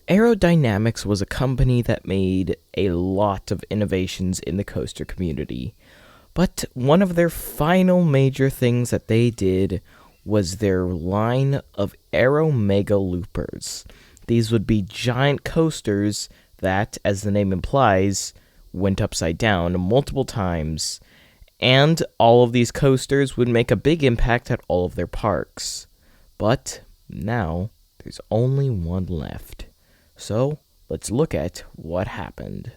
Aerodynamics was a company that made a lot of innovations in the coaster community, but one of their final major things that they did was their line of Aero Mega Loopers. These would be giant coasters that, as the name implies, went upside down multiple times, and all of these coasters would make a big impact at all of their parks. But now, there's only one left. So, let's look at what happened.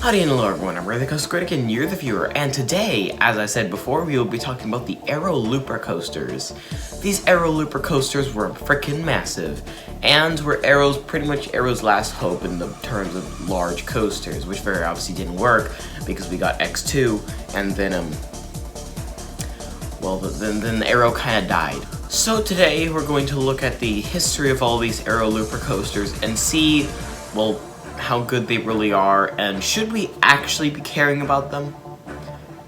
Howdy and hello everyone, I'm the Coaster Critic and you're the viewer, and today, as I said before, we will be talking about the Aero Looper coasters. These Aero Looper coasters were freaking massive, and were pretty much Aero's last hope in the terms of large coasters, which very obviously didn't work, because we got X2, and then, then Aero kinda died. So today, we're going to look at the history of all these Aero Looper coasters, and see, well, how good they really are, and should we actually be caring about them?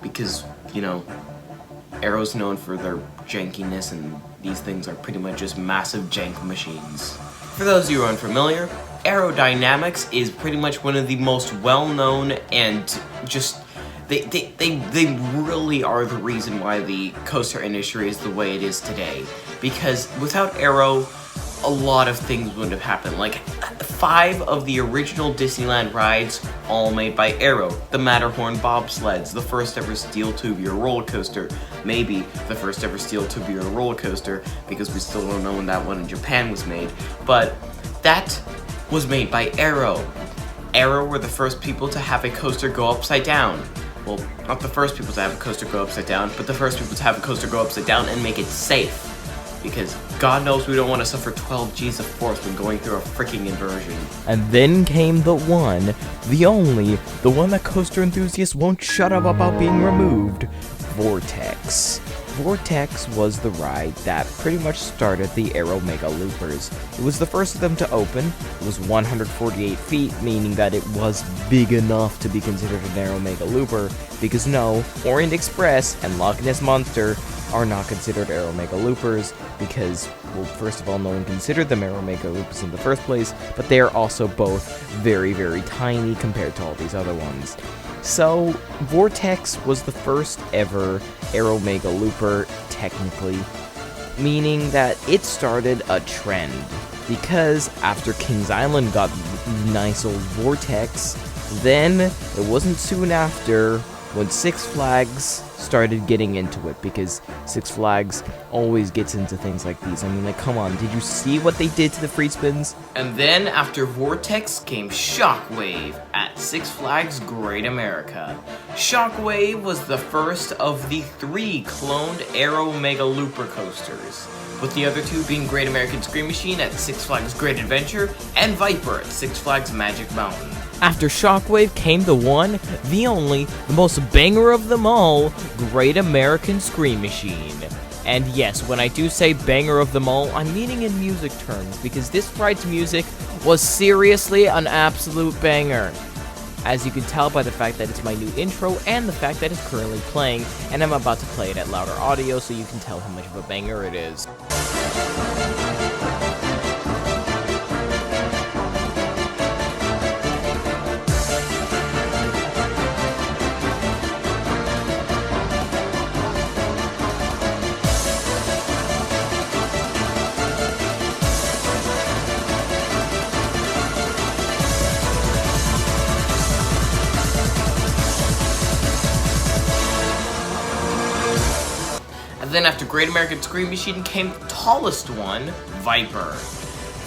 Because, you know, Aero's known for their jankiness, and these things are pretty much just massive jank machines. For those of you who are unfamiliar, aerodynamics is pretty much one of the most well-known and just they really are the reason why the coaster industry is the way it is today. Because without Aero, a lot of things wouldn't have happened. Like, 5 of the original Disneyland rides, all made by Aero. The Matterhorn bobsleds, the first ever steel tubular roller coaster, maybe the first ever steel tubular roller coaster, because we still don't know when that one in Japan was made, but that was made by Aero. Aero were the first people to have a coaster go upside down. Well, not the first people to have a coaster go upside down, but the first people to have a coaster go upside down and make it safe. Because God knows we don't want to suffer 12 G's of force when going through a freaking inversion. And then came the one, the only, the one that coaster enthusiasts won't shut up about being removed, Vortex. Vortex was the ride that pretty much started the Aero Mega Loopers. It was the first of them to open. It was 148 feet, meaning that it was big enough to be considered an Aero Mega Looper, because no, Orient Express and Loch Ness Monster are not considered Aero Mega Loopers because, well, first of all, no one considered them Aero Mega Loopers in the first place, but they are also both very, very tiny compared to all these other ones. So, Vortex was the first ever Aero Mega Looper, technically, meaning that it started a trend. Because after Kings Island got nice old Vortex, then it wasn't soon after when Six Flags started getting into it, because Six Flags always gets into things like these. I mean, like, come on, did you see what they did to the free spins? And then after Vortex came Shockwave at Six Flags Great America. Shockwave was the first of the 3 cloned Aero Mega Looper coasters, with the other 2 being Great American Scream Machine at Six Flags Great Adventure and Viper at Six Flags Magic Mountain. After Shockwave came the one, the only, the most banger of them all, Great American Scream Machine. And yes, when I do say banger of them all, I'm meaning in music terms, because this ride's music was seriously an absolute banger. As you can tell by the fact that it's my new intro and the fact that it's currently playing, and I'm about to play it at louder audio so you can tell how much of a banger it is. Then after Great American Scream Machine came the tallest one, Viper.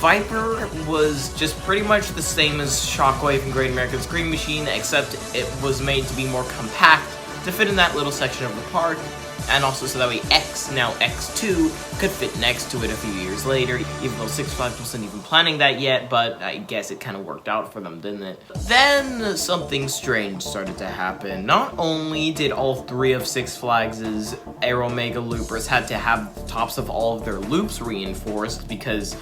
Viper was just pretty much the same as Shockwave and Great American Scream Machine, except it was made to be more compact to fit in that little section of the park, and also so that way X, now X2, could fit next to it a few years later, even though Six Flags wasn't even planning that yet, but I guess it kind of worked out for them, didn't it? Then something strange started to happen. Not only did all 3 of Six Flags' Aero Mega Loopers had to have the tops of all of their loops reinforced because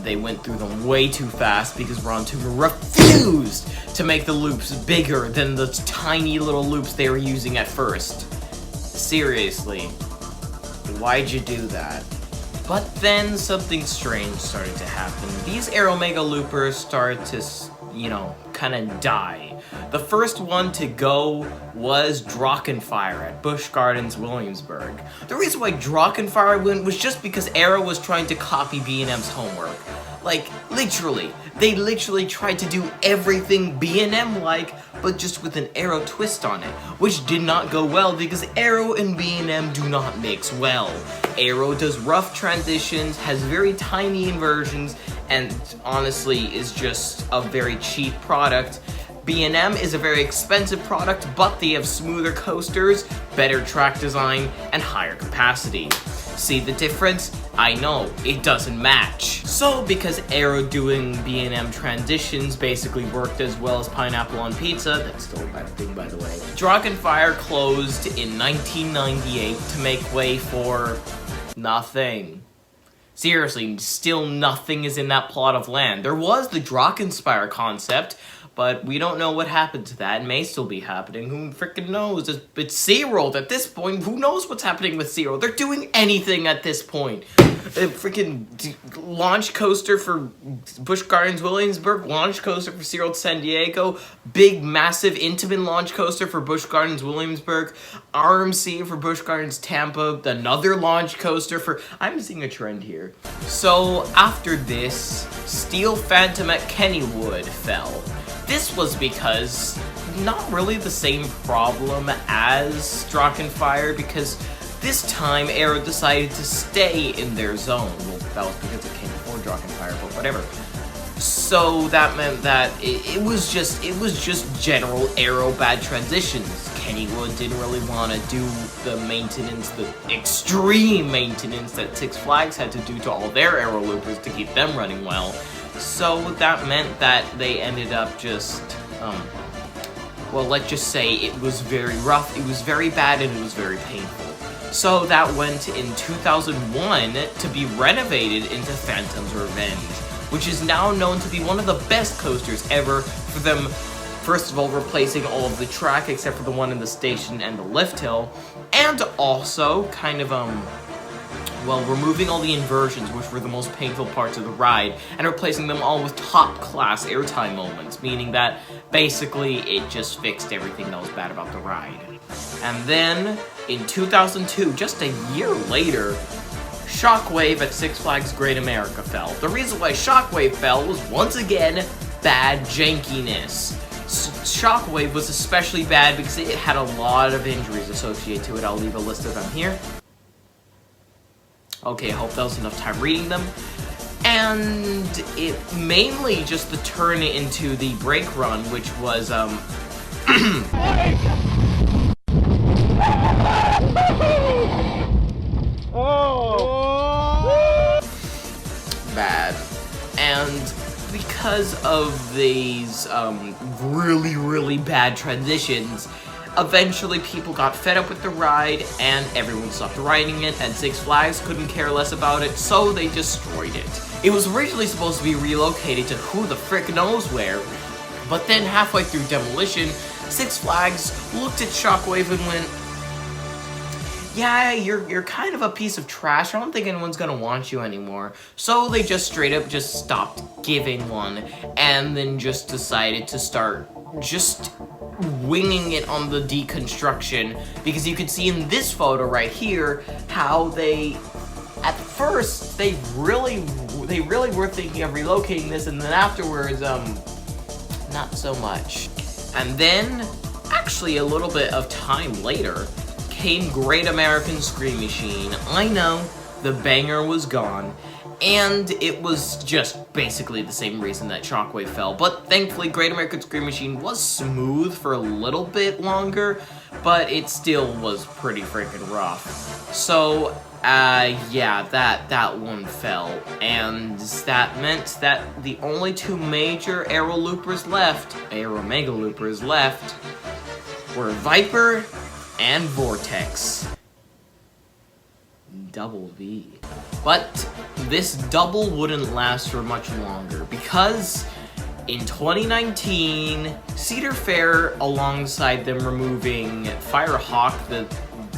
they went through them way too fast because Ron Toomer refused to make the loops bigger than the tiny little loops they were using at first. Seriously, why'd you do that? But then something strange started to happen. These Aero Mega Loopers started to, you know, kind of die. The first one to go was Drachenfire at Busch Gardens, Williamsburg. The reason why Drachenfire went was just because Aero was trying to copy B&M's homework. Like, literally. They literally tried to do everything B&M like, but just with an Aero twist on it, which did not go well because Aero and B&M do not mix well. Aero does rough transitions, has very tiny inversions, and honestly is just a very cheap product. B&M is a very expensive product, but they have smoother coasters, better track design, and higher capacity. See the difference? I know, it doesn't match. So, because Aero doing B&M transitions basically worked as well as pineapple on pizza, that's still a bad thing by the way, Drachenfire closed in 1998 to make way for nothing. Seriously, still nothing is in that plot of land. There was the Drachenspire concept, but we don't know what happened to that. It may still be happening. Who freaking knows? It's SeaWorld at this point. Who knows what's happening with SeaWorld? They're doing anything at this point. A freaking launch coaster for Busch Gardens Williamsburg, launch coaster for SeaWorld San Diego, big, massive, intimate launch coaster for Busch Gardens Williamsburg, RMC for Busch Gardens Tampa, another launch coaster for... I'm seeing a trend here. So, after this, Steel Phantom at Kennywood fell. This was because not really the same problem as Drachenfire, because this time Aero decided to stay in their zone. Well, that was because it came before Drachenfire, but whatever. So that meant that it was just general Aero bad transitions. Kennywood didn't really want to do the maintenance, the extreme maintenance that Six Flags had to do to all their Aero loopers to keep them running well. So that meant that they ended up just, well, let's just say it was very rough, it was very bad, and it was very painful. So that went in 2001 to be renovated into Phantom's Revenge, which is now known to be one of the best coasters ever for them, first of all, replacing all of the track except for the one in the station and the lift hill, and also kind of, well, removing all the inversions, which were the most painful parts of the ride, and replacing them all with top-class airtime moments, meaning that basically it just fixed everything that was bad about the ride. And then, in 2002, just a year later, Shockwave at Six Flags Great America fell. The reason why Shockwave fell was, once again, bad jankiness. Shockwave was especially bad because it had a lot of injuries associated to it. I'll leave a list of them here. Okay, I hope that was enough time reading them. And it mainly just the turn into the brake run, which was, bad. And because of these, really, really bad transitions, eventually people got fed up with the ride, and everyone stopped riding it, and Six Flags couldn't care less about it, so they destroyed it. It was originally supposed to be relocated to who the frick knows where, but then halfway through demolition, Six Flags looked at Shockwave and went, yeah, you're kind of a piece of trash. I don't think anyone's gonna want you anymore. So they just straight up just stopped giving one, and then just decided to start just winging it on the deconstruction, because you can see in this photo right here how they, at first, they really were thinking of relocating this, and then afterwards, not so much. And then, actually a little bit of time later, came Great American Scream Machine. I know, the banger was gone, and it was just basically the same reason that Shockwave fell. But thankfully, Great American Scream Machine was smooth for a little bit longer, but it still was pretty freaking rough. So, yeah, that one fell, and that meant that the only two major Aero Loopers left, Aero Mega Loopers left, were Viper and Vortex. Double V. But this double wouldn't last for much longer, because in 2019, Cedar Fair, alongside them removing Firehawk the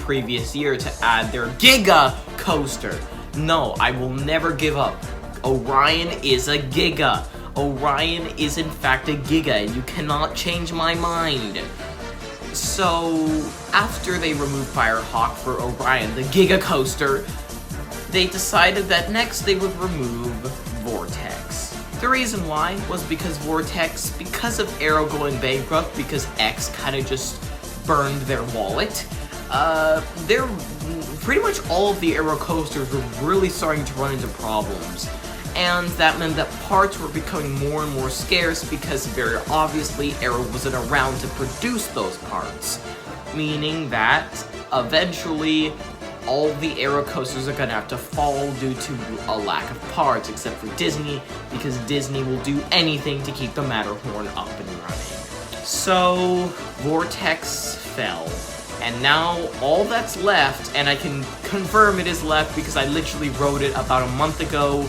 previous year to add their Giga Coaster. No, I will never give up. Orion is a Giga. Orion is in fact a Giga, and you cannot change my mind. So, after they removed Firehawk for Orion, the Giga Coaster, they decided that next they would remove Vortex. The reason why was because Vortex, because of Aero going bankrupt, because X kind of just burned their wallet, they're pretty much all of the Aero coasters were really starting to run into problems. And that meant that parts were becoming more and more scarce because very obviously Aero wasn't around to produce those parts. Meaning that eventually all the Aero coasters are gonna have to fall due to a lack of parts, except for Disney, because Disney will do anything to keep the Matterhorn up and running. So, Vortex fell. And now all that's left, and I can confirm it is left because I literally wrote it about a month ago,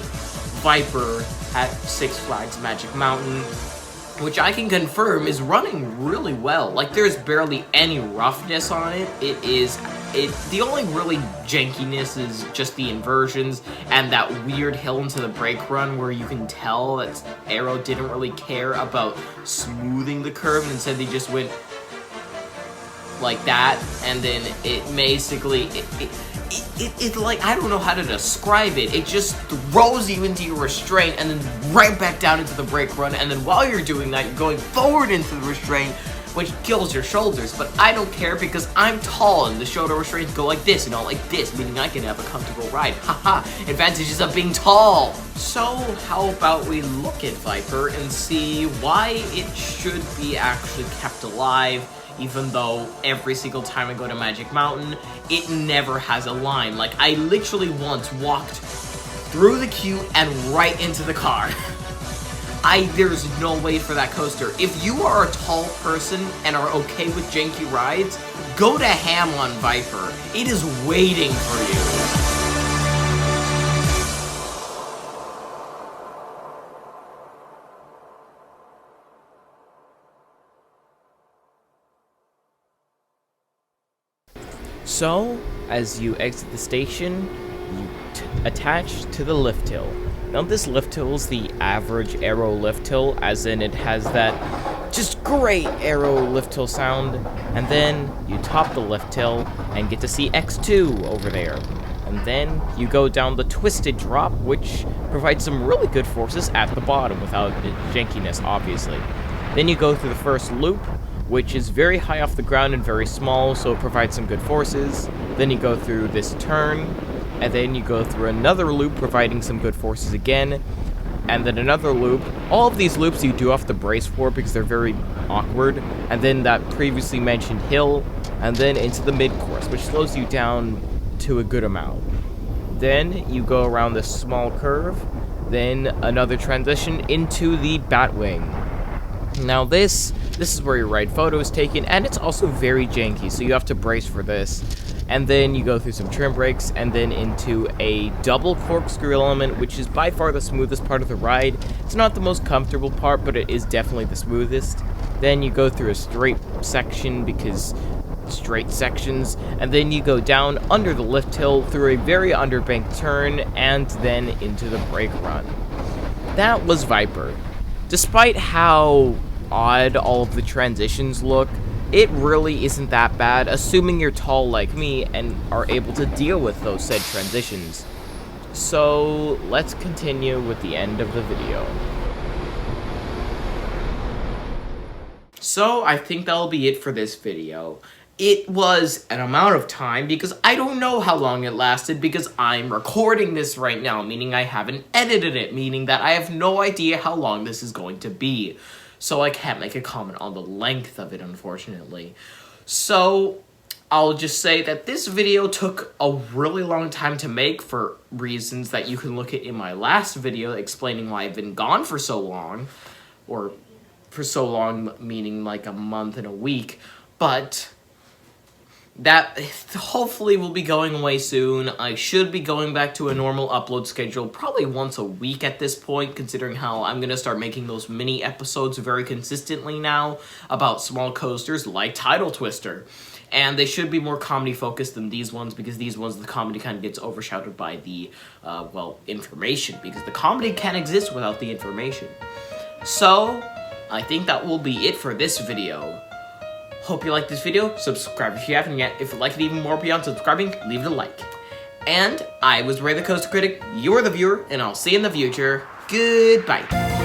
Viper at Six Flags Magic Mountain, which I can confirm is running really well. Like, there's barely any roughness on it. The only really jankiness is just the inversions and that weird hill into the brake run where you can tell that Aero didn't really care about smoothing the curve, and instead they just went like that, and then it basically, it like, I don't know how to describe it. It just throws you into your restraint and then right back down into the brake run, and then while you're doing that, you're going forward into the restraint, which kills your shoulders. But I don't care because I'm tall and the shoulder restraints go like this and all like this, meaning I can have a comfortable ride. Haha, advantages of being tall. So how about we look at Viper and see why it should be actually kept alive, even though every single time I go to Magic Mountain, it never has a line. Like, I literally once walked through the queue and right into the car. There's no way for that coaster. If you are a tall person and are okay with janky rides, go to ham on Viper. It is waiting for you. So, as you exit the station, you attach to the lift hill. Now this lift hill is the average Aero lift hill, as in it has that just great Aero lift hill sound, and then you top the lift hill and get to see X2 over there. And then you go down the twisted drop, which provides some really good forces at the bottom without the jankiness, obviously. Then you go through the first loop, which is very high off the ground and very small, so it provides some good forces. Then you go through this turn, and then you go through another loop providing some good forces again, and then another loop. All of these loops you do have to brace for because they're very awkward, and then that previously mentioned hill, and then into the mid-course, which slows you down to a good amount. Then you go around this small curve, then another transition into the Batwing. Now this is where your ride photo is taken, and it's also very janky, so you have to brace for this. And then you go through some trim brakes, and then into a double corkscrew element, which is by far the smoothest part of the ride. It's not the most comfortable part, but it is definitely the smoothest. Then you go through a straight section, because straight sections, and then you go down under the lift hill through a very underbanked turn, and then into the brake run. That was Viper. Despite how odd all of the transitions look, it really isn't that bad, assuming you're tall like me and are able to deal with those said transitions. So, let's continue with the end of the video. So, I think that'll be it for this video. it was an amount of time, because I don't know how long it lasted, because I'm recording this right now, meaning I haven't edited it, meaning that I have no idea how long this is going to be. So I can't make a comment on the length of it, unfortunately. So I'll just say that this video took a really long time to make for reasons that you can look at in my last video explaining why I've been gone for so long, or for so long meaning like a month and a week, but that hopefully will be going away soon. I should be going back to a normal upload schedule, probably once a week at this point, considering how I'm going to start making those mini episodes very consistently now about small coasters like Tidal Twister. And they should be more comedy focused than these ones, because these ones, the comedy kind of gets overshadowed by the, information, because the comedy can't exist without the information. So, I think that will be it for this video. Hope you liked this video. Subscribe if you haven't yet. If you'd like it even more beyond subscribing, leave it a like. And I was Ray the Coaster Critic, you're the viewer, and I'll see you in the future. Goodbye.